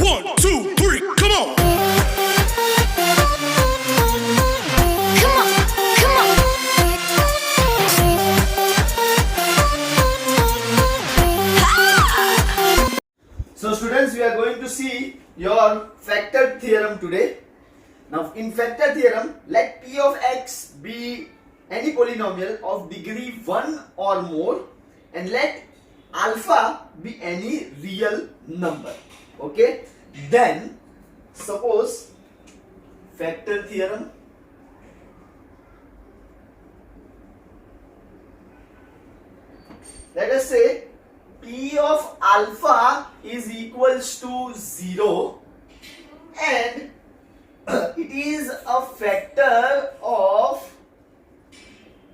1, 2, 3, come on. Come on, come on. So students, we are going to see your factor theorem today. Now in factor theorem, let p of x be any polynomial of degree 1 or more and let alpha be any real number. Okay, then suppose factor theorem, let us say p of alpha is equals to 0 and it is a factor of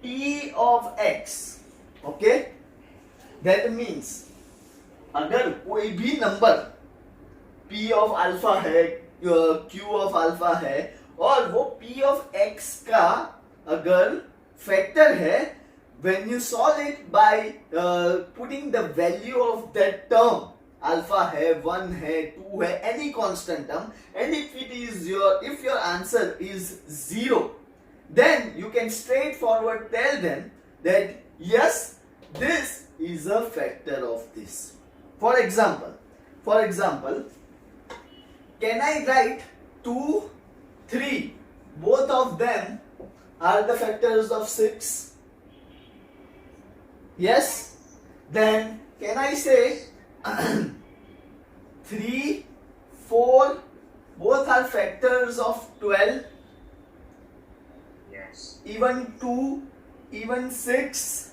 p of x. Okay, that means अगर कोई भी number p of alpha है, q of alpha है और वो p of x का अगर factor है, when you solve it by putting the value of that term, alpha है, 1 है, 2 है, any constant term, and if your answer is 0, then you can straightforward tell them that yes, this is a factor of this. For example, can I write 2, 3? Both of them are the factors of 6. Yes? Then can I say 3, 4, both are factors of 12? Yes. Even 2, even 6?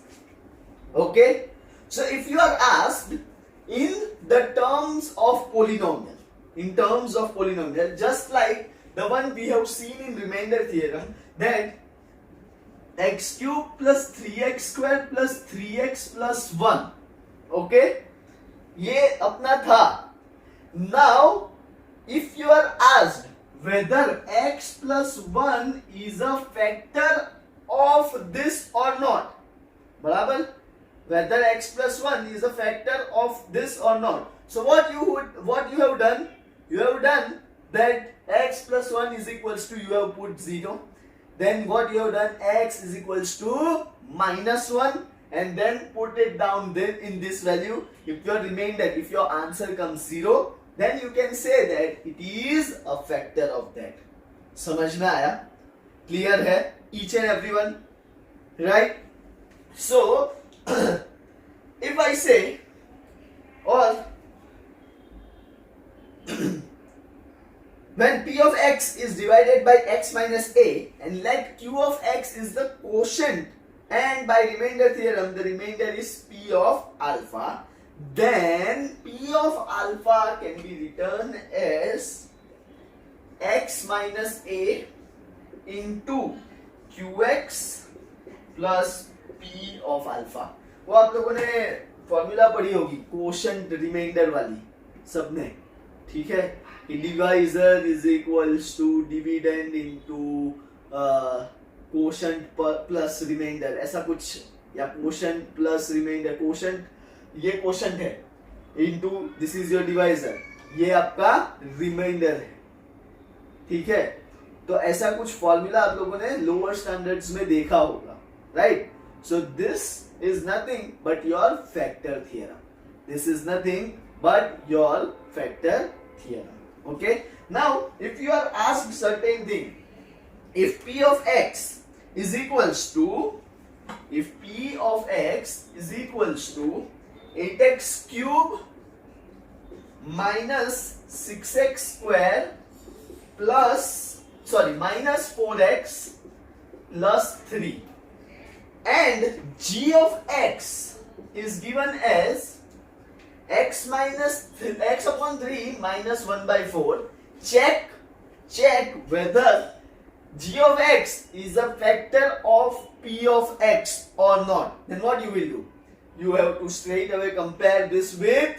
Okay? So if you are asked in the terms of polynomial, just like the one we have seen in remainder theorem, that x cube plus 3x square plus 3x plus 1, okay, ये अपना था. Now if you are asked whether x plus 1 is a factor of this or not, बराबर, whether x plus 1 is a factor of this or not, so what you have done, you have done that x plus 1 is equals to, you have put 0. Then what you have done, x is equals to minus 1 and then put it down then in this value. If your remainder, if your answer comes 0, then you can say that it is a factor of that. समझ में आया? Clear है? Each and everyone, right? So if I say, or when p of x is divided by x minus a and let q of x is the quotient and by remainder theorem the remainder is p of alpha, then p of alpha can be written as x minus a into qx plus p of alpha. वो आप लोगों ने formula पढ़ी होगी, quotient reminder वाली, सबने, ठीक है, कि divisor is equals to dividend into quotient plus remainder, ऐसा कुछ, या क्वोशंट प्लस रिमाइंडर, क्वोशंट ये क्वोशंट है into this is your divisor, ये आपका रिमाइंडर है, ठीक है. तो ऐसा कुछ फॉर्मूला आप लोगों ने लोअर स्टैंडर्ड्स में देखा होगा, right? So this is nothing but your factor theorem. This is nothing but your factor theorem. Okay? Now, if you are asked certain thing, if p of x is equals to 8x cube minus 6x square minus 4x plus 3. And g of x is given as x upon 3 minus 1 by 4. Check whether g of x is a factor of p of x or not. Then what you will do? You have to straight away compare this with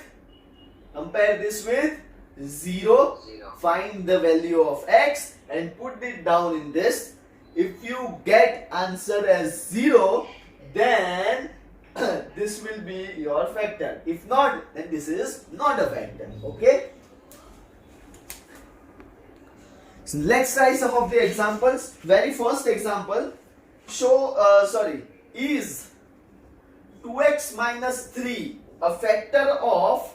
0. Find the value of x and put it down in this. If you get answer as 0, then this will be your factor. If not, then this is not a factor. Okay? Let's try some of the examples. Very first example, is 2x minus 3 a factor of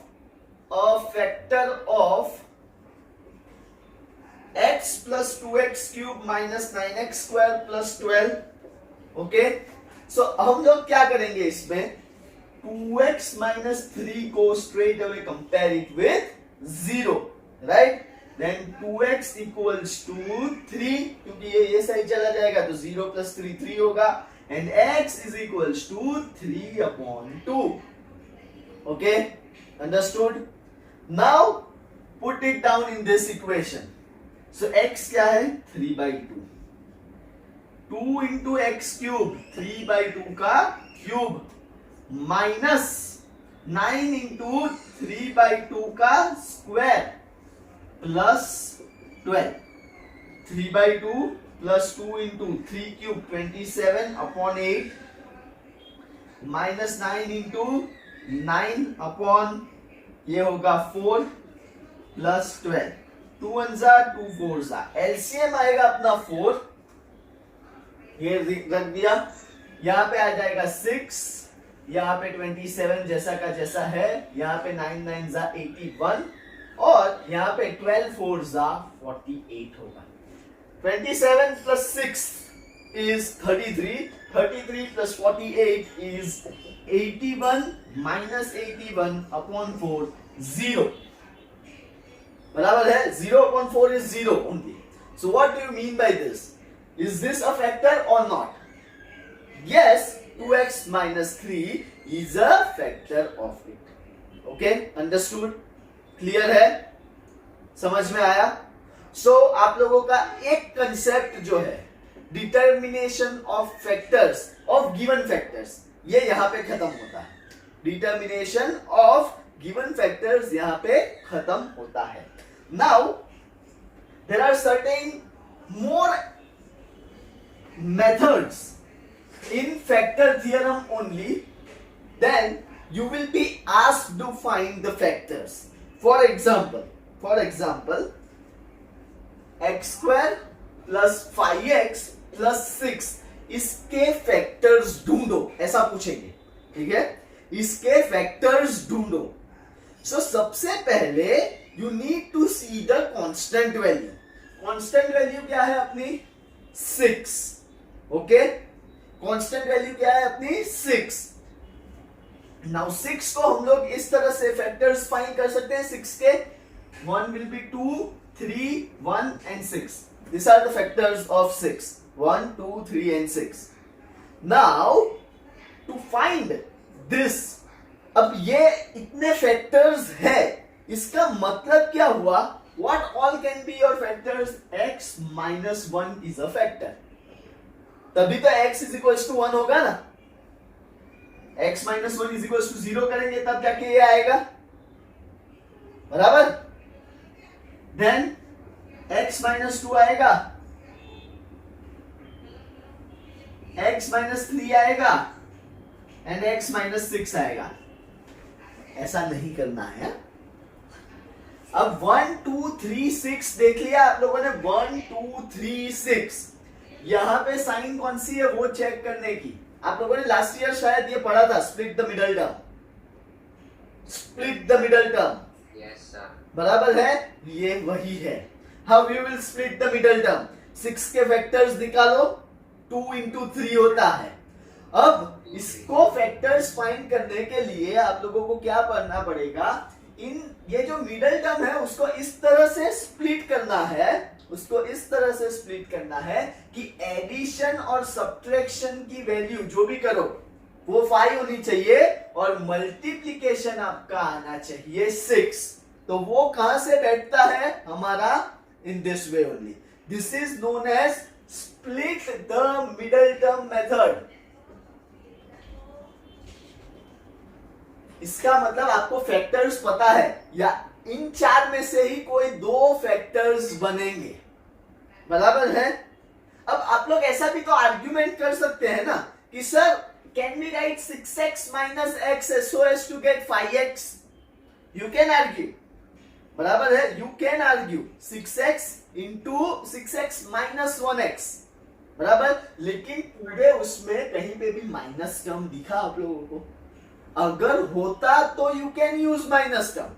x plus 2x cube minus 9x square plus 12. Okay, सो हम लोग क्या करेंगे इसमें, 2x minus 3 को straight away compare it with 0, right? Then 2x equals to 3, क्योंकि ये सही चला जाएगा तो 0 plus 3 3 होगा, and x is equals to 3 upon 2. Okay, understood? Now put it down in this equation. So x क्या है, 3 by 2. 2 into x cube, 3 by 2 का क्यूब, माइनस 9 into 3 by 2 का square plus 12. 3 by 2 plus 2 into 3 cube 27 upon 8 minus 9 into 9 upon ये होगा 4 plus 12. 2 ones are 2 fours are. LCM आएगा अपना 4, ये रख दिया, यहाँ पे आ जाएगा 6, यहाँ पे 27 जैसा का जैसा है, यहाँ पे 9 9s are 81 और यहाँ पे 12 4s are 48 होगा. 27 plus 6 is 33, 33 plus 48 is 81 minus 81 upon 4, 0. बराबर है, 0 upon 4 is 0 only. So what do you mean by this? Is this a factor or not? Yes, 2x minus 3 is a factor of it. Okay, understood? Clear है? समझ में आया? So आप लोगों का एक कंसेप्ट जो है determination of factors of given factors, ये यहाँ पे खत्म होता है. डिटर्मिनेशन ऑफ गिवन फैक्टर्स यहाँ पे खत्म होता है. Now there are certain more methods in factor theorem only, then you will be asked to find the factors. For example, x square plus 5x plus 6 इसके फैक्टर्स ढूंढो, ऐसा पूछेंगे. ठीक है, इसके फैक्टर्स ढूंढो. सो सबसे पहले you need to see the constant value. constant value क्या है अपनी, 6. ओके, कांस्टेंट वैल्यू क्या है अपनी, 6. नाउ 6 को हम लोग इस तरह से फैक्टर्स फाइंड कर सकते हैं. 6 के 1 will be 2, 3, 1 and 6. These are the factors of 6. 1, 2, 3 and 6. Now to find this, अब ये इतने फैक्टर्स है, इसका मतलब क्या हुआ, what all can be your factors? x minus 1 is a factor. तभी तो x is equals to 1 होगा ना. x minus 1 is equals to 0 करेंगे तब जाके ये आएगा, बराबर. then x minus 2 आएगा, x minus 3 आएगा and x minus 6 आएगा. ऐसा नहीं करना है. अब 1 2 3 6 देख लिया आप लोगों ने. 1 2 3 6, यहां पे साइन कौन सी है वो चेक करने की. आप लोगों ने लास्ट ईयर शायद ये पढ़ा था, split the middle term. Split the middle term, yes sir, बराबर है, ये वही है. How you will split the middle term, 6 के फैक्टर्स निकालो, 2 into 3 होता है. अब इसको फैक्टर्स फाइंड करने के लिए आप लोगों को क्या करना पड़ेगा, इन ये जो मिडल टर्म है उसको इस तरह से स्प्लिट करना है, उसको इस तरह से स्प्लिट करना है कि एडिशन और सब्ट्रैक्शन की वैल्यू जो भी करो वो 5 होनी चाहिए और मल्टीप्लिकेशन आपका आना चाहिए 6. तो वो कहां से बैठता है हमारा, in this way only. This is known as split the middle term method. इसका मतलब आपको फैक्टर्स पता है, या इन 4 में से ही कोई 2 फैक्टर्स बनेंगे, बराबर है. अब आप लोग ऐसा भी तो आर्ग्यूमेंट कर सकते हैं ना कि sir can we write 6x minus x so as to get 5x. You can argue, बराबर है, you can argue 6x into 6x minus 1x बराबर, लेकिन पूरे उसमें कहीं पे भी माइनस टर्म दिखा आप लोगों को? अगर होता तो you can use minus term,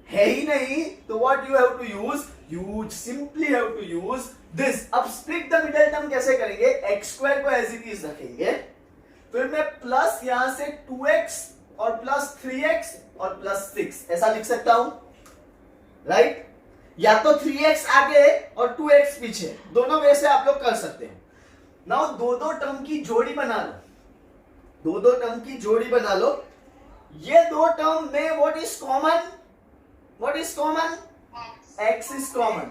है ही नहीं तो what you have to use, you simply have to use this. अब स्प्लिट द मिडल टर्म कैसे करेंगे? x स्क्वायर को एज इट इज रखेंगे, फिर मैं प्लस यहां से 2x और प्लस 3x और प्लस 6 ऐसा लिख सकता हूं, राइट? या तो 3x आगे और 2x पीछे, दोनों वे से आप लोग कर सकते हैं. नाउ दो टर्म की जोड़ी बना लो, दो टर्म की जोड़ी बना लो. ये दो टर्म में what is common? What is common? x is common.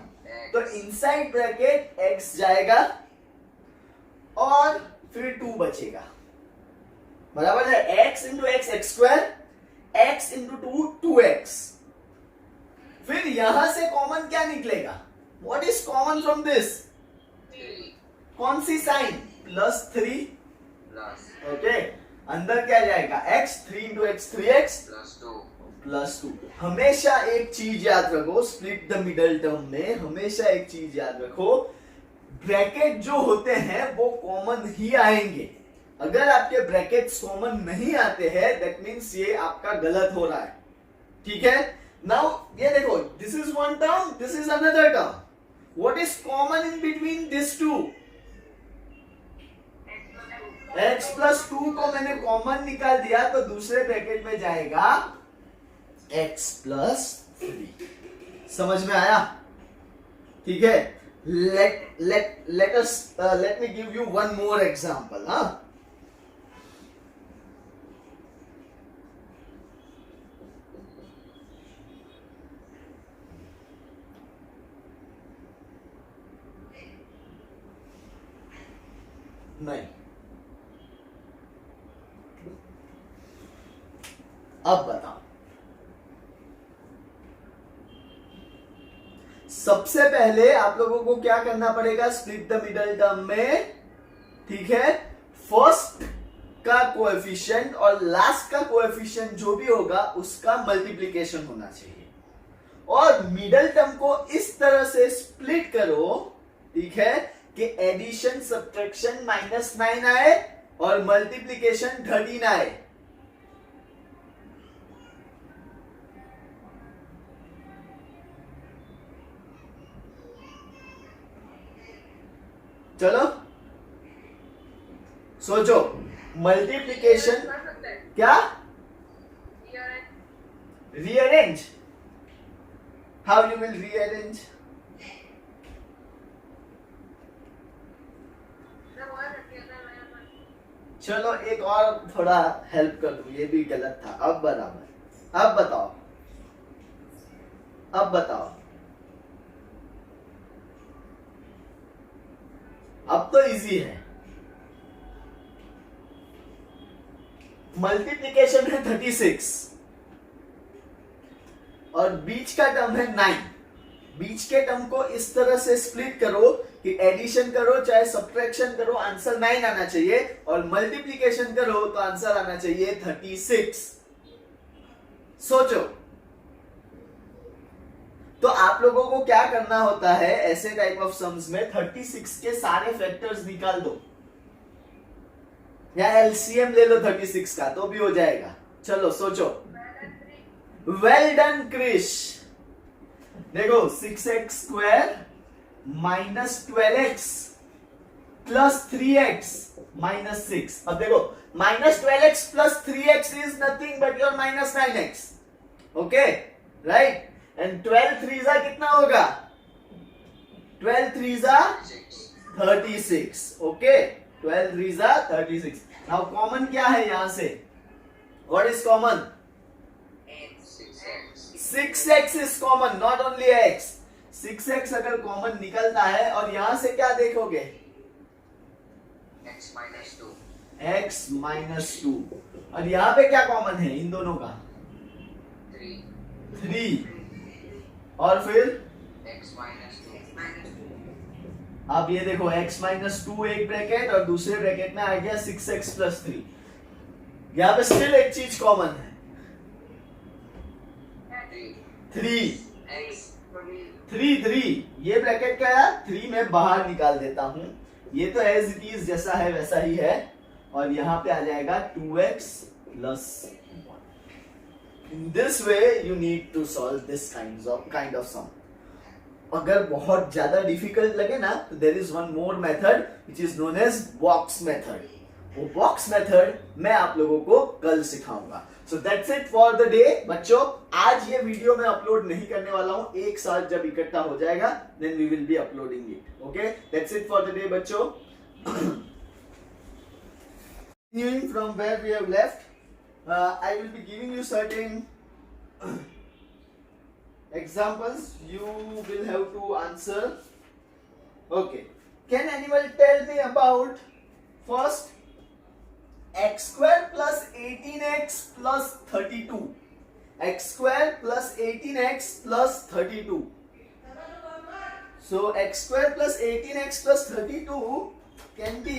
तो इनसाइड ब्रैकेट x जाएगा और फिर 2 बचेगा, बराबर है. x into x x square, x into 2 2x. फिर यहां से कॉमन क्या निकलेगा? What is common from this? कौन सी साइन? +3. ओके, अंदर क्या जाएगा? x, 3 into x 3x +2. हमेशा एक चीज याद रखो स्प्लिट द मिडल टर्म में, हमेशा एक चीज याद रखो, ब्रैकेट जो होते हैं वो कॉमन ही आएंगे. अगर आपके ब्रैकेट्स कॉमन नहीं आते हैं दैट मींस ये आपका गलत हो रहा है. ठीक है, नाउ ये देखो, this is one term, this is another term. What is common in between this two? x plus 2 को मैंने कॉमन निकाल दिया तो दूसरे ब्रैकेट में जाएगा x प्लस 3. समझ में आया? ठीक है, let me give you one more example. नहीं, अब बताओ. सबसे पहले आप लोगों को क्या करना पड़ेगा स्प्लिट द मिडल टर्म में? ठीक है, फर्स्ट का कोएफिशिएंट और लास्ट का कोएफिशिएंट जो भी होगा उसका मल्टीप्लिकेशन होना चाहिए, और मिडल टर्म को इस तरह से स्प्लिट करो, ठीक है, कि एडिशन सब्ट्रैक्शन -9 आए और मल्टीप्लिकेशन 13 आए. चलो सोचो, मल्टीप्लिकेशन क्या? Rearrange. How you will rearrange? चलो एक और थोड़ा हेल्प कर दूं, ये भी गलत था. अब बराबर, अब बताओ, अब बताओ. अब तो इजी है. मल्टीप्लिकेशन है 36 और बीच का टर्म है 9. बीच के टर्म को इस तरह से स्प्लिट करो कि एडिशन करो चाहे सब्ट्रैक्शन करो, आंसर 9 आना चाहिए, और मल्टीप्लिकेशन करो तो आंसर आना चाहिए 36. सोचो. तो आप लोगों को क्या करना होता है ऐसे टाइप ऑफ सम्स में? 36 के सारे फैक्टर्स निकाल दो, या एलसीएम ले लो 36 का तो भी हो जाएगा. चलो सोचो. Well done Krish. देखो 6x square minus 12x plus 3x minus 6. अब देखो -12x plus 3x is nothing but your -9x. Okay, right? And 12 3 जा कितना होगा? 12 3 जा 36. ओके, 12 3 जा 36. नाउ कॉमन क्या है यहां से? What is common? 6x is common, not only x. 6x अगर कॉमन निकलता है और यहां से क्या देखोगे? x minus 2. और यहां पे क्या कॉमन है इन दोनों का? 3. और फिर x माइनस 2. अब ये देखो x माइनस 2 एक ब्रैकेट और दूसरे ब्रैकेट में आ गया 6x प्लस 3. यहाँ पे स्टिल एक चीज कॉमन है, 3. x 3 ये ब्रैकेट क्या है 3 में बाहर निकाल देता हूं, ये तो एज इट इज जैसा है वैसा ही है, और यहाँ पे आ जाएगा 2x plus 1. In this way you need to solve this kind of sum. अगर बहुत ज्यादा डिफिकल्ट लगे ना तो there is one more method which is known as box method. वो बॉक्स मेथड मैं आप लोगों को कल सिखाऊंगा. So that's it for the day बच्चों. आज ये वीडियो मैं अपलोड नहीं करने वाला हूं, एक साथ जब इकट्ठा हो जाएगा then we will be uploading it. Okay, that's it for the day बच्चों. Continuing from where we have left, I will be giving you certain examples you will have to answer. Okay, can anyone tell me about first x square plus 18x plus 32? X square plus 18x plus 32. So x square plus 18x plus 32 can be.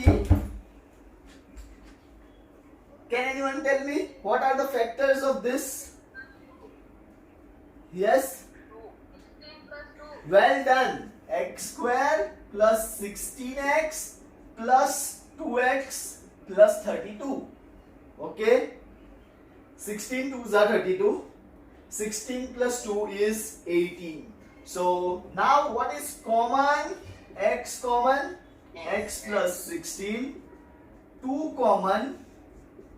Can anyone tell me what are the factors of this? Yes? Well done. X square plus 16x plus 2x plus 32. Okay? 16 2s are 32. 16 plus 2 is 18. So now what is common? X common. X plus 16. 2 common.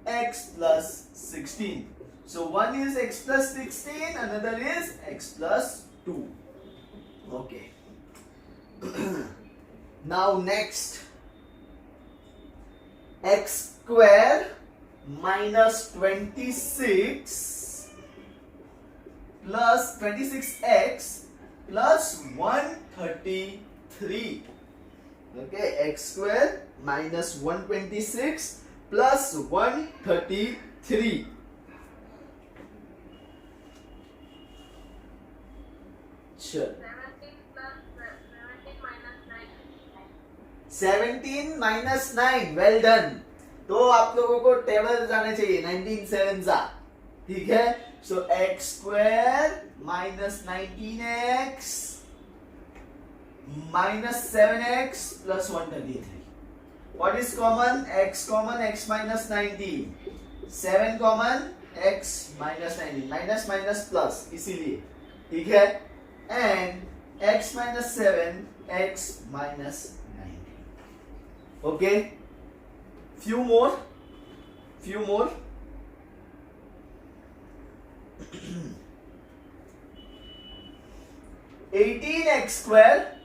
X plus 16. So one is x plus 16, another is x plus 2. Okay. Now next, x square minus 26 plus 26x plus 133. Okay, x square minus 126 plus 133. Sure. 17 minus 9. Well done. तो आप लोगों को table जाने चाहिए 19 7 जा. ठीक है. So x square minus 19x minus 7x plus 133. What is common? X common, x minus 19. 7 common, x minus 19. Minus minus plus, इसीलिए. ठीक है? And x minus 7, x minus 19. Okay? Few more. 18x square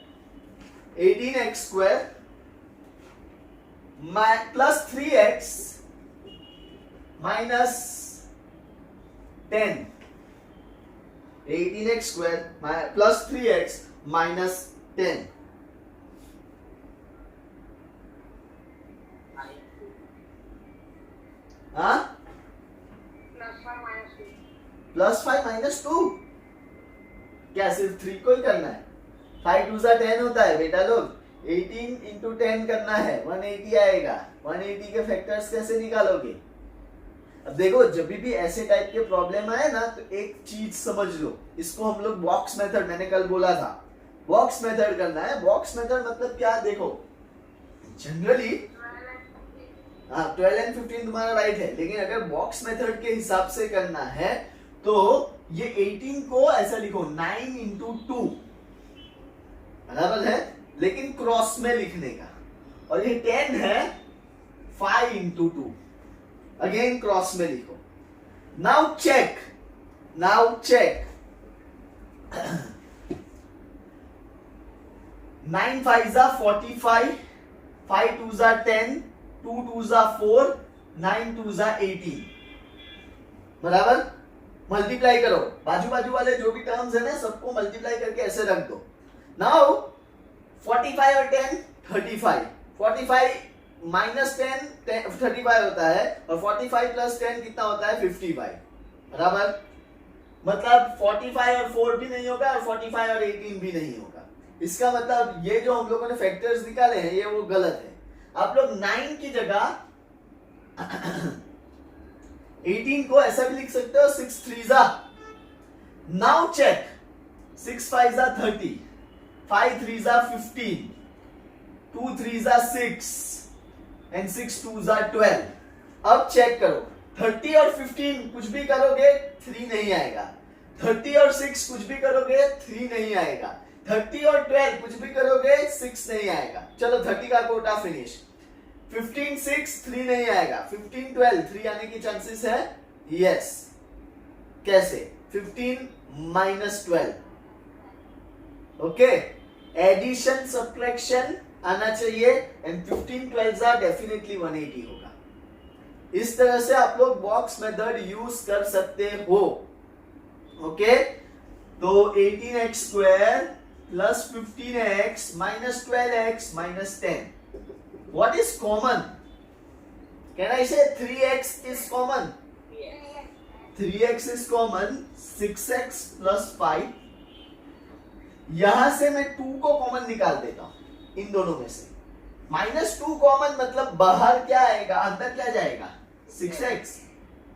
plus 3x minus 10. 18x square plus 3x minus 10. हाँ? Plus 5 minus 2. क्या सिर्फ 3 को ही करना है? 5 2 10 होता है बेटा लोग. 18 into 10 करना है, 180 आएगा. 180 के फैक्टर्स कैसे निकालोगे? अब देखो, जब भी ऐसे टाइप के प्रॉब्लम आए ना तो एक चीज समझ लो, इसको हम लोग बॉक्स मेथड, मैंने कल बोला था बॉक्स मेथड करना है. बॉक्स मेथड मतलब क्या? देखो जनरली 12 and 15 तुम्हारा राइट है, लेकिन अगर बॉक्स मेथड के हिसाब से करना है तो ये 18 को ऐसा लिखो 9 into 2, बराबर है, लेकिन क्रॉस में लिखने का. और ये 10 है 5 into 2, अगेन क्रॉस में लिखो. Now check 9 5s are 45, 5 2s are 10, 2 2s are 4, 9 2s are 18. बराबर. मल्टीप्लाई करो, बाजू बाजू वाले जो भी टर्म्स है ना सबको मल्टीप्लाई करके ऐसे रख दो. नाउ 45 और 10 35. 45 माइनस 10 35 होता है, और 45 प्लस 10 कितना होता है? 55. बराबर. मतलब 45 और 4 भी नहीं होगा और 45 और 18 भी नहीं होगा. इसका मतलब ये जो हम लोगों ने फैक्टर्स निकाले हैं ये वो गलत है. आप लोग 9 की जगह 18 को ऐसा भी लिख सकते हो 6 3 जा. Now check 6 5s are 30, 5 3s are 15, 2 3s are 6 and 6 2s are 12. अब चेक करो, 30 और 15 कुछ भी करोगे 3 नहीं आएगा, 30 और 6 कुछ भी करोगे 3 नहीं आएगा, 30 और 12 कुछ भी करोगे 6 नहीं आएगा. चलो 30 का कोटा फिनिश. 15 6 3 नहीं आएगा, 15 12 3 आने की चांसेस है. यस. कैसे? 15 minus 12. ओके, एडिशन सब्ट्रैक्शन आना चाहिए एंड 15 12 are डेफिनेटली 180 होगा. इस तरह से आप लोग बॉक्स मेथड यूज कर सकते हो. ओके, तो 18x square plus 15x minus 12x minus 10. What is common? Can I say 3x is common? 3x is common. 6x plus 5. यहां से मैं 2 को कॉमन निकाल देता हूं इन दोनों में से. -2 कॉमन मतलब बाहर क्या आएगा, अंदर क्या जाएगा, 6x.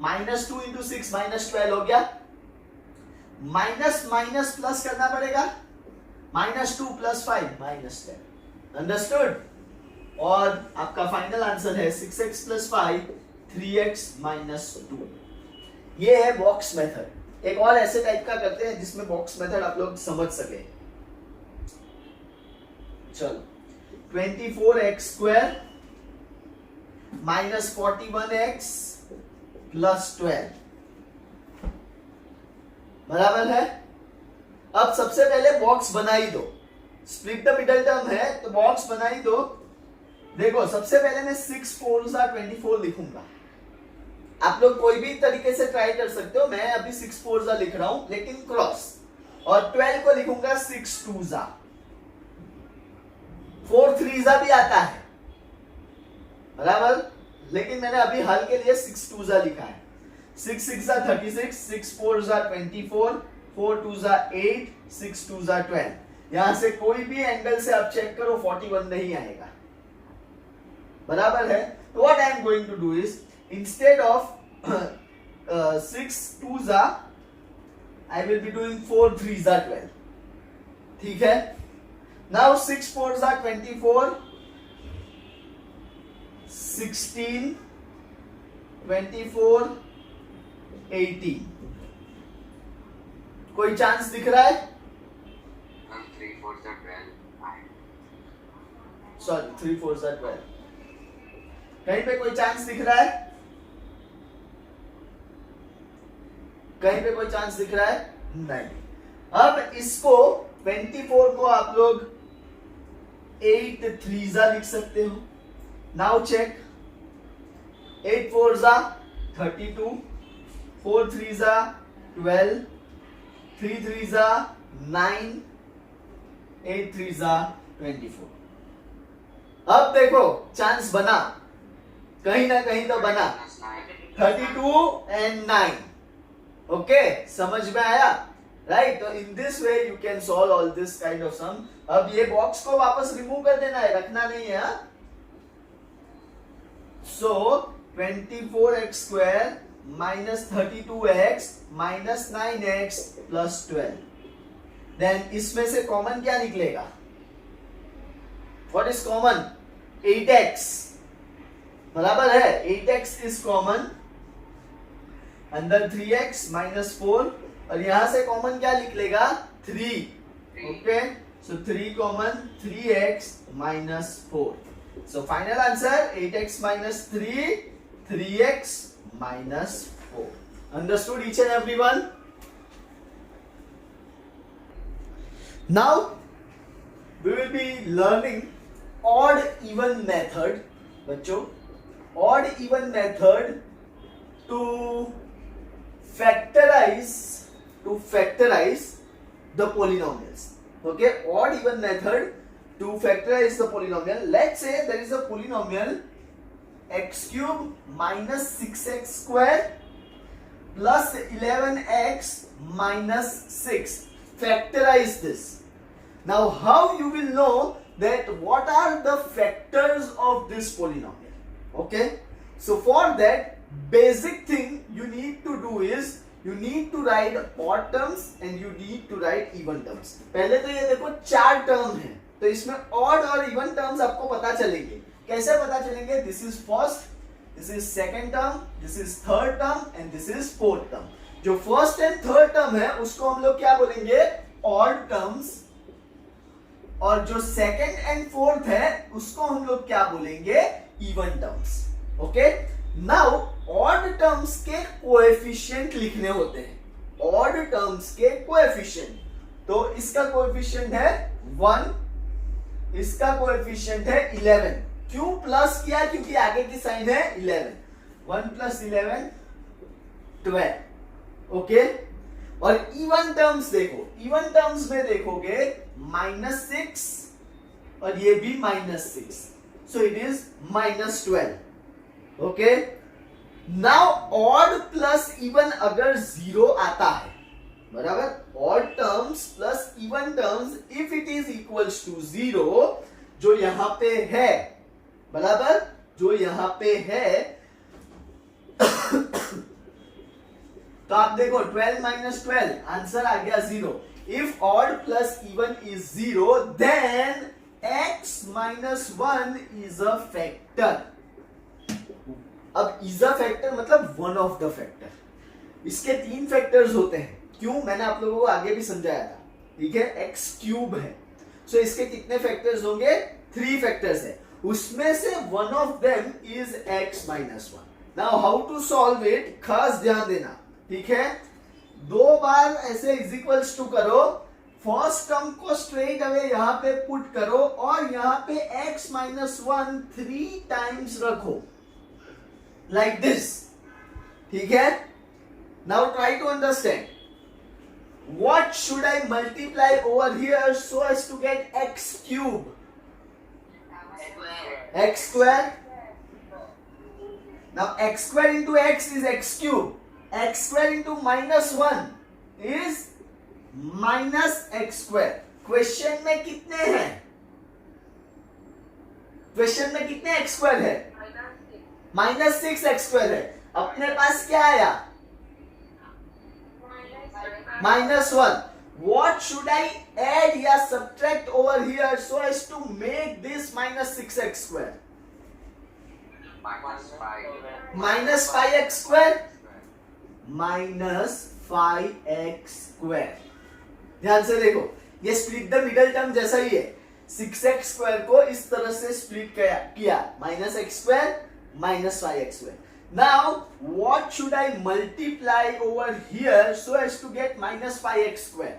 -2 into 6 -12 हो गया. माइनस माइनस प्लस करना पड़ेगा, -2 plus 5 -10. अंडरस्टूड? और आपका फाइनल आंसर है 6x plus 5 3x minus 2. ये है बॉक्स मेथड. एक और ऐसे टाइप का करते हैं जिसमें बॉक्स मेथड आप लोग समझ सके. चलो, 24x square minus 41x plus 12 बराबर है. अब सबसे पहले बॉक्स बना ही दो. स्प्लिट द मिडल टर्म है तो बॉक्स बना ही दो. देखो, सबसे पहले मैं 6 4s are 24 लिखूंगा. आप लोग कोई भी तरीके से ट्राई कर सकते हो. मैं अभी 6 4s are लिख रहा हूं लेकिन क्रॉस. और 12 को लिखूंगा 6 2s are. 4 3s are भी आता है बराबर, लेकिन मैंने अभी हल के लिए 6 2s are लिखा है. 6 6s are 36, 6 4s are 24, 4 2s are 8, 6 2s are 12. यहां से कोई भी एंगल से आप चेक करो 41 नहीं आएगा. बराबर है. तो what I am going to do is, instead of 6 2s are I will be doing 4 3s are 12. ठीक है. Now 6 4s are 24, 16 24 18. कोई चांस दिख रहा है? 3 4s are 12. Sorry, 3 4s are 12. कहीं पे कोई चांस दिख रहा है? कहीं पे कोई चांस दिख रहा है? नहीं. अब इसको 24 को आप लोग 8 3s are लिख सकते हो. Now check. 8 4s are 32, 4 3s are 12, 3 3s are 9, 8 3s are 24. अब देखो चांस बना, कहीं ना कहीं तो बना. 32 and 9. ओके, समझ में आया? राइट. तो in this way you can solve all this kind of sum. अब ये बॉक्स को वापस रिमूव कर देना है, रखना नहीं है. So 24x square minus 32x minus 9x plus 12. Then इसमें से कॉमन क्या निकलेगा? What is common? 8x. बराबर है. 8x is common. अंदर 3x माइनस 4 और यहां से कॉमन क्या निकलेगा? 3. Okay, so 3 common, 3x minus 4. So final answer 8x minus 3, 3x minus 4. Understood each and everyone? Now we will be learning odd even method. बच्चों, odd even method to factorize the polynomials. Okay, odd even method to factorize the polynomial. Let's say there is a polynomial x cube minus 6x square plus 11x minus 6. Factorize this. Now how you will know that what are the factors of this polynomial? Okay, so for that basic thing you need to do is you need to write odd terms and you need to write even terms. पहले तो ये देखो 4 term है, तो इसमें odd और even terms आपको पता चलेंगे. कैसे पता चलेंगे? This is first, this is second term, this is third term and this is fourth term. जो first and third term है उसको हम लोग क्या बोलेंगे? odd terms. और जो second and fourth है उसको हम लोग क्या बोलेंगे? even terms. Okay? Now odd terms के कोएफिशिएंट लिखने होते हैं. ऑड टर्म्स के कोएफिशिएंट, तो इसका कोएफिशिएंट है 1, इसका कोएफिशिएंट है 11. क्यों प्लस किया? क्योंकि आगे की साइन है 11. 1 + 11 12. ओके? और इवन टर्म्स देखो, इवन टर्म्स में देखोगे -6 और ये भी -6, so it is -12. Okay? Now odd plus even अगर 0 आता है, बराबर, odd terms plus even terms if it is equals to 0, जो यहां पे है, बराबर, जो यहां पे है, तो आप देखो 12 - 12 आंसर आ गया 0. If odd plus even is 0 then x - 1 is a factor. अब इज अ फैक्टर मतलब वन ऑफ द फैक्टर. इसके 3 फैक्टर्स होते हैं. क्यों? मैंने आप लोगों को आगे भी समझाया था. ठीक है? x³ है, सो इसके कितने फैक्टर्स होंगे? 3 फैक्टर्स है. उसमें से one of them is x - 1. Now how to solve it, खास ध्यान देना. ठीक है? 2 बार ऐसे इज इक्वल्स टू करो, फर्स्ट टर्म को स्ट्रेट अवे यहां पे पुट करो और यहां पे x - 1 3 टाइम्स रखो, like this. ठीक है? Now try to understand. What should I multiply over here so as to get x³? x². Now x² into x is x³. x² into -1 is -x². Question में कितने हैं? Question में कितने x² है? -6x² है. अपने पास क्या आया? -1. What should I add या subtract over here so as to make this -6x²? -5x². -5x². ध्यान से देखो, ये स्प्लिट द मिडल टर्म जैसा ही है. 6x² को इस तरह से स्प्लिट किया, -x² -5x². Now what should I multiply over here so as to get -5x²?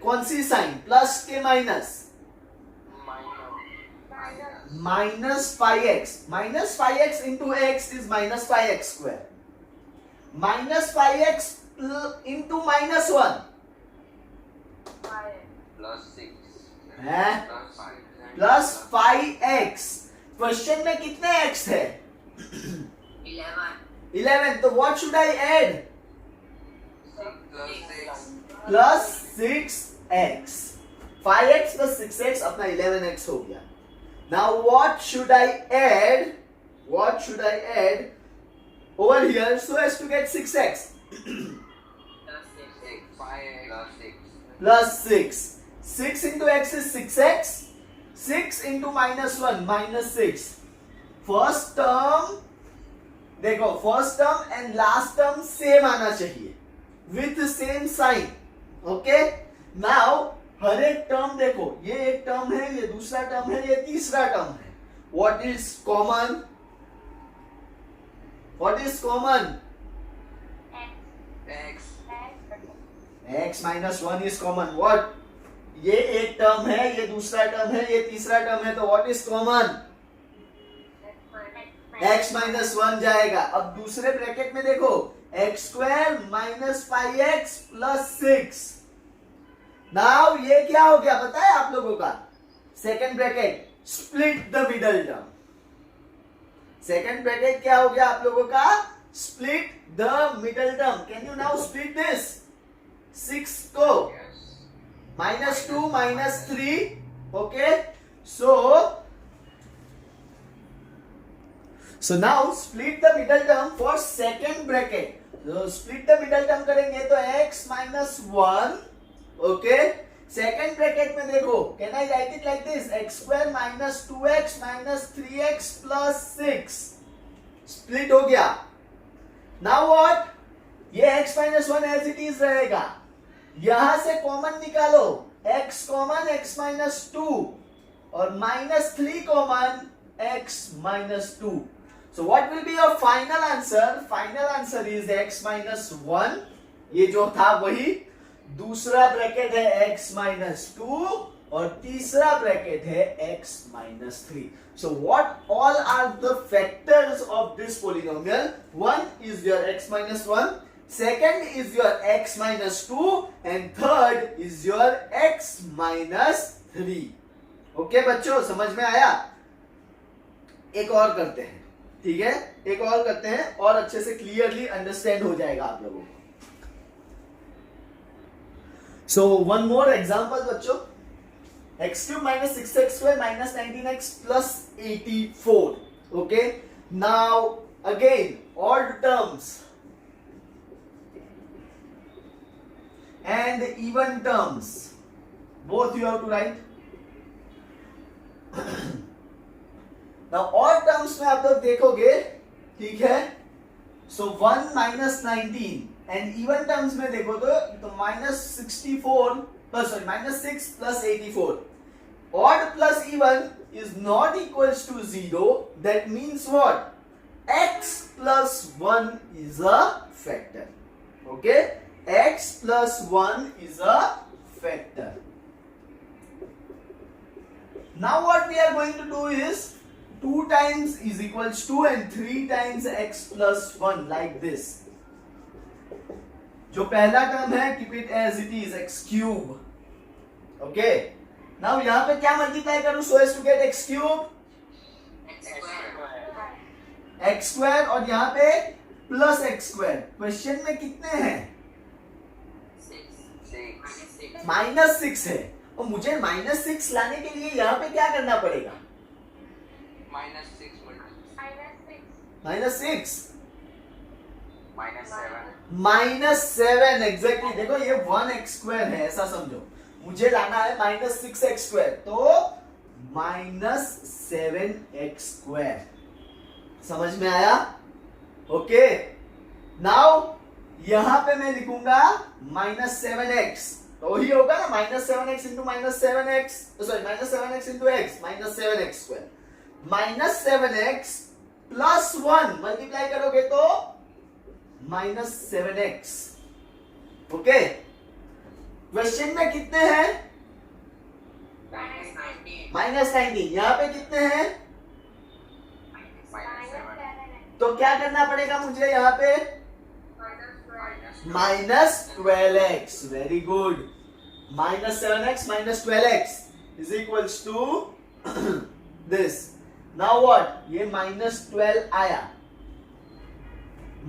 कौन सी साइन? प्लस के minus? -5x. -5x into x is -5x². -5x into -1 है +5x. क्वेश्चन में कितने x है? 11. तो what should I add? +6x. 5x plus 6x अपना 11x हो गया. Now what should I add? What should I add over here so as to get 6x? +6. 6 into x is 6x. 6 into -1 -6. First term देखो, first term and last term same आना चाहिए with same sign. Okay? Now हर एक term देखो, ये एक term है, ये दूसरा टर्म है, ये तीसरा टर्म है. What is common? What is common? x -1 is common. What? ये एक टर्म है, ये दूसरा टर्म है, ये तीसरा टर्म है, तो व्हाट इज कॉमन? x -1 जाएगा. अब दूसरे ब्रैकेट में देखो, x² - 5x + 6. नाउ ये क्या हो गया पता है आप लोगों का? Second bracket split the middle term. Second bracket क्या हो गया आप लोगों का? Split the middle term. Can you now split this? 6 को -2 -3. Okay? So now split the middle term for second bracket. So split the middle term करेंगे तो x minus 1, okay? Second bracket में देखो, can I write it like this? X square minus 2x minus 3x plus 6. Split हो गया. Now what? ये x minus 1 as it is रहेगा. यहां से कॉमन निकालो. x कॉमन x minus 2 और minus 3 common x minus 2. So what will be your final answer? Final answer is x minus 1. ये जो था वही. दूसरा ब्रैकेट है x minus 2 और तीसरा ब्रैकेट है x minus 3. So what all are the factors of this polynomial? One is your x minus 1, second is your x minus 2 and third is your x minus 3. Okay बच्चों, समझ में आया? एक और करते हैं, ठीक है? एक और करते हैं और अच्छे से क्लियरली अंडरस्टैंड हो जाएगा आप लोगों को. So one more example बच्चों. x cube minus 6x square minus 19x plus 84. Okay. Now again odd terms and even terms both you have to write. Now odd terms में आप लोग देखोगे, ठीक है? So 1 minus 19 and even terms में देखो तो minus 64 plus sorry minus 6 plus 84. Odd plus even is not equals to 0. That means what? X plus 1 is a factor. Okay? X plus 1 is a factor. Now what we are going to do is 2 times is equals to and 3 times x plus 1 like this. जो पहला term है keep it as it is x cube. Okay. Now यहाँ पे क्या multiply करूं so as to get x cube? x square और यहाँ पे प्लस x square. क्वेश्चन में कितने हैं? -6 है और मुझे -6 लाने के लिए यहाँ पे क्या करना पड़ेगा? -7 एग्जैक्टली. देखो ये 1x स्क्वायर है, ऐसा समझो. मुझे लाना है -6x स्क्वायर, तो -7x स्क्वायर. समझ में आया? ओके. नाउ यहां पे मैं लिखूंगा -7x, तो वही होगा ना -7x into -7x, sorry -7x into x, -7x square. -7x plus 1 multiply करोगे तो -7x. ओके. क्वेश्चन में कितने हैं? -19. यहां पे कितने हैं? तो क्या करना पड़ेगा मुझे यहाँ पे? -12x. Very good. -7x minus 12x is equals to this. Now what? ये -12 आया.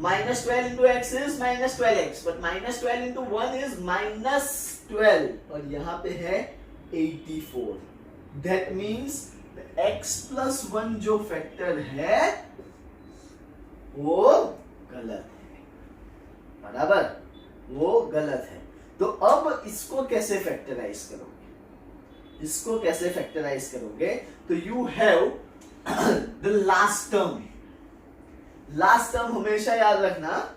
-12 into x is -12x, but -12 into 1 is -12 और यहाँ पे है 84. That means x plus 1 जो फैक्टर है वो गलत है. बराबर, वो गलत है. तो अब इसको कैसे फैक्टराइज करोगे? इसको कैसे फैक्टराइज करोगे? तो you have the last term. Last term हमेशा याद रखना.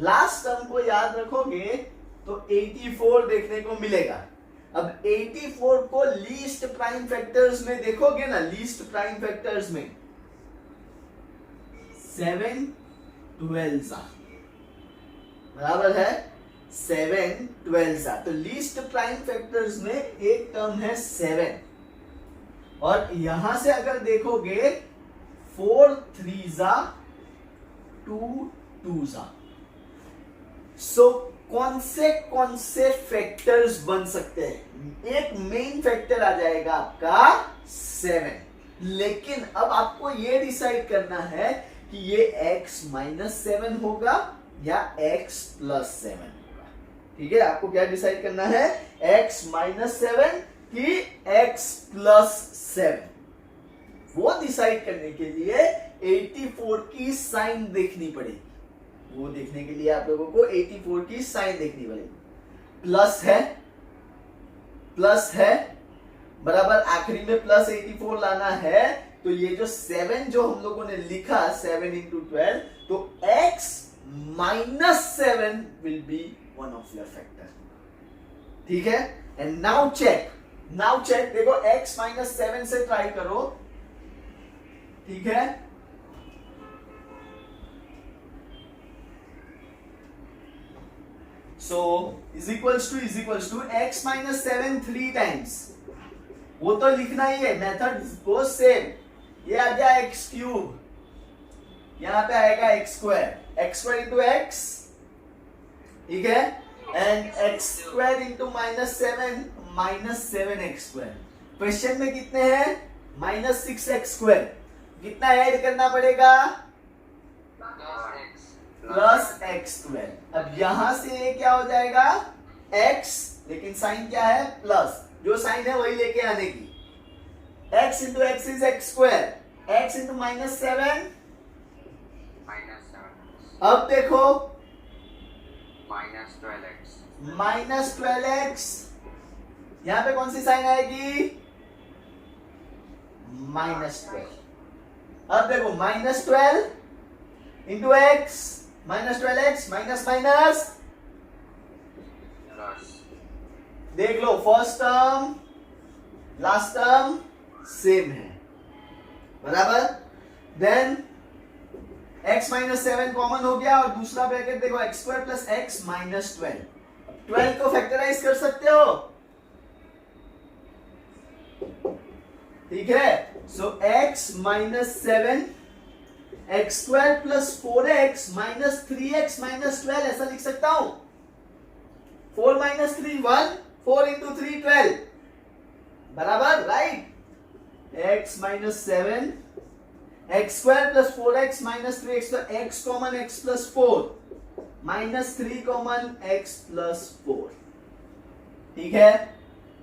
लास्ट टर्म को याद रखोगे तो 84 देखने को मिलेगा. अब 84 को लीस्ट प्राइम फैक्टर्स में देखोगे ना, लीस्ट प्राइम फैक्टर्स में 7 12 बराबर है 7 12 तो लीस्ट प्राइम फैक्टर्स में एक टर्म है 7 और यहां से अगर देखोगे 4 3 2 2 सो कौन से फैक्टर्स बन सकते हैं? एक मेन फैक्टर आ जाएगा आपका 7. लेकिन अब आपको ये डिसाइड करना है कि ये x -7 होगा या x +7 होगा. ठीक है, आपको क्या डिसाइड करना है? x -7 कि x +7. वो डिसाइड करने के लिए 84 की साइन देखनी पड़ेगी। वो देखने के लिए आप लोगों को 84 की साइन देखनी पड़ेगी। प्लस है बराबर, आखिरी में प्लस 84 लाना है, तो ये जो 7 जो हम लोगों ने लिखा 7 into 12, तो x minus 7 will be one of your factor। ठीक है, एंड नाउ चेक देखो x minus 7 से ट्राई करो। ठीक है, so is equals to x minus 7 3 times, वो तो लिखना ही है, मेथड गोज सेम। ये आ गया x क्यूब, यहां पे आएगा x स्क्वायर इंटू x, ठीक है, and x square into minus 7x square. Question में कितने हैं? -6x square. कितना ऐड करना पड़ेगा? Plus x square. अब यहां से ये क्या हो जाएगा? x, लेकिन साइन क्या है? प्लस, जो साइन है वही लेके आने की। x into x is x square, x into -7। अब देखो -12x, यहां पे कौन सी साइन आएगी? -12। अब देखो -12 इंटू एक्स, -12x माइनस, देख लो first term last term same है, बराबर। देन x -7 कॉमन हो गया, और दूसरा ब्रैकेट देखो x स्क्वायर प्लस x -12। 12 को फैक्टराइज कर सकते हो, ठीक है। सो x -7 x square plus 4x minus 3x -12 ऐसा लिख सकता हूं। 4 - 3 1, 4 into 3 12, बराबर, right. x -7 x square plus 4x minus 3x, तो x common x plus 4 -3 common x plus 4, ठीक है।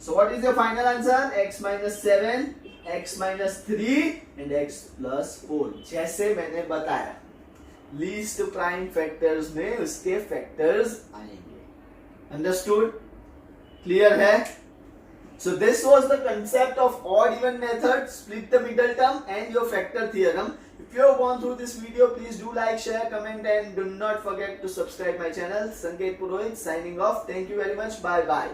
So what is your final answer? x -7 x -3 and x plus 4, जैसे मैंने बताया। लीस्ट प्राइम फैक्टर्स में उसके फैक्टर्स आएंगे। अंडरस्टूड? क्लियर है? So this was the concept of odd even method, split the middle term and your factor theorem. If you have gone through this video, please do like, share, comment and do not forget to subscribe my channel. Sanket Purohit signing off. Thank you very much. Bye bye.